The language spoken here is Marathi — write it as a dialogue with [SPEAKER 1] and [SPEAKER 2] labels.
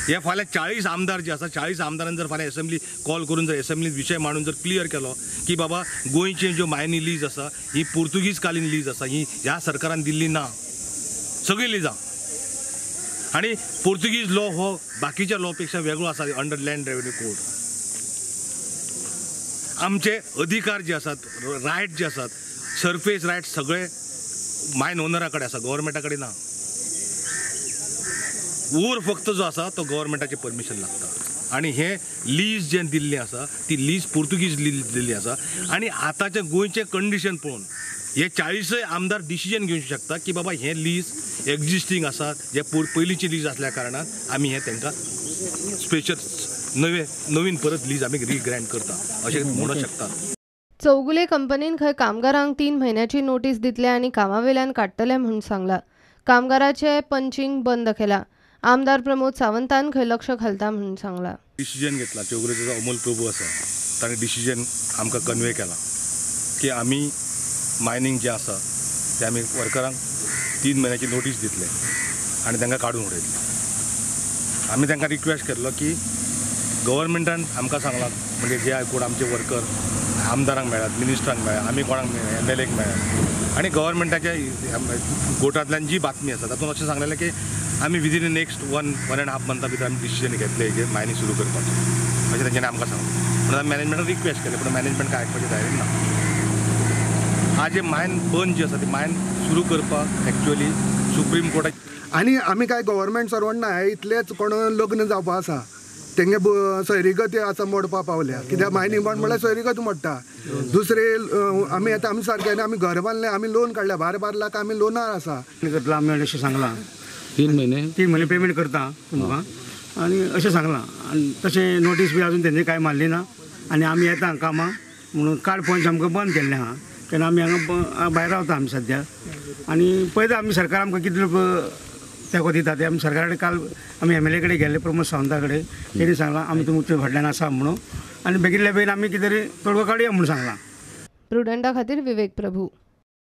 [SPEAKER 1] हे फाल्यां 40 आमदार जे आसा 40 आमदारांनी जर फाल्यां असेंब्ली कॉल करून जर असेंब्लीत विशय मांडून जर क्लियर केलो की बाबा गोंयचे ज्यो मायनी लीज आसा ही पोर्तुगीज कालीन लीज आसा ही ह्या सरकारान दिल्ली ना, सगळी लिजां आणि पोर्तुगीज लॉ हो बाकीच्या लॉ पेक्षा वेगळो आसा अंडर लँड रेव्हेन्यू कोड. आमचे अधिकार जे आसात रायट जे आसात सरफेस रायट सगळे मायन ओनरा कडेन आसा, गव्हर्मेंटा कडेन ना. ऊर फक्त जो आसा तो गव्हर्मेंटाचे परमिशन लागता आणि हे लीज जे दिल्ली आसा ती लीज पोर्तुगीज लीज दिल्ली आसा. आणि आतांचे गोंयचे कंडिशन पळोवन हे 40 आमदार डिसिजन घेवंक शकता की बाबा हे लीज एक्झिस्टिंग आसा, जे पयलींची लीज असल्या कारणान आमी हे तांकां स्पेशल नवीन परत लीज आमी रिग्रँट करता अशें म्हणूंक शकता.
[SPEAKER 2] चौगुले कंपनीन खंय कामगारांक 3 म्हयन्याची नोटीस दितले आनी कामावेल्यान काडटले म्हणून सांगला. कामगाराचे पंचिंग बंद केला. आमदार प्रमोद सावंतान खंय लक्ष घालता म्हणून सांगला.
[SPEAKER 1] डिसिजन घेतला चौगुलेचो जो अमोल प्रभू आसा ताणें डिसिजन आमकां कन्वे केला की आमी मायनिंग जे आसा ते आमी वर्करांक 3 म्हयन्याची नोटीस दितले आनी तांकां काडून उडयतले. आमी तांकां रिक्वेस्ट केल्लो की गव्हर्मेंटान आमकां सांगलां म्हणजे जे कोण आमचे वर्कर आमदारांक मेळ्ळ्यात, मिनिस्टरांक मेळ्ळ्यात, आमी कोणाक मेळ्ळ्या, MLAक मेळ्ळ्यात आनी गव्हर्मेंटाच्या कोर्टांतल्यान जी बातमी आसा तातूंत अशें सांगलेलें की आमी विदीन द नेक्स्ट 1.5 मंथा भितर आमी डिसिजन घेतले हेजेर मायनिंग सुरू करपाचें अशें तांच्यांनी आमकां सांगलें. म्हणून आमी मॅनेजमेंटाक रिक्वेस्ट केलें पूण मॅनेजमेंट काय आयकपाचें तयारीन ना. आज जे मायन बंद जी आसा ती मायन सुरू करपाक एक्चुअली सुप्रीम कोर्टाक
[SPEAKER 3] आनी आमी काय गव्हर्मेंट सर्वंट ना, इतलेच कोण लग्न जावपा आसा तेंगे सैरीगत आसा मोडपा पावल्या. कित्याक मायनिंग बंद म्हळ्यार सैरीगत मोडटा. दुसरे आमी आतां आमी सारके आमी घर बांदले, आमी लोन काडल्या 12 लाख आमी लोनार आसा.
[SPEAKER 4] करतला आमी अशें सांगलां 3 महिने पेमेंट करता तुमकां आनी अशें सांगलां. आनी तशें नोटीस बी अजून तेंची कांय मारली ना आनी आमी येता कामां म्हणून कार्ड पंच आमकां बंद केल्लें आहा. तेन्ना आमी हांगा भायर रावता आमी सद्याक आनी पळयता आमी सरकार आमकां कितलो तेंको दिता ते. आमी सरकारा कडेन काल आमी MLA कडेन गेल्ले प्रमोद सावंता कडेन. तेणी सांगलां आमी तुमच्या फाटल्यान आसा म्हणून आनी बेगिल्ल्या बेगीन आमी कितें तरी तोडगो काडया म्हणून सांगलां.
[SPEAKER 2] प्रुडंटा खातीर विवेक प्रभू.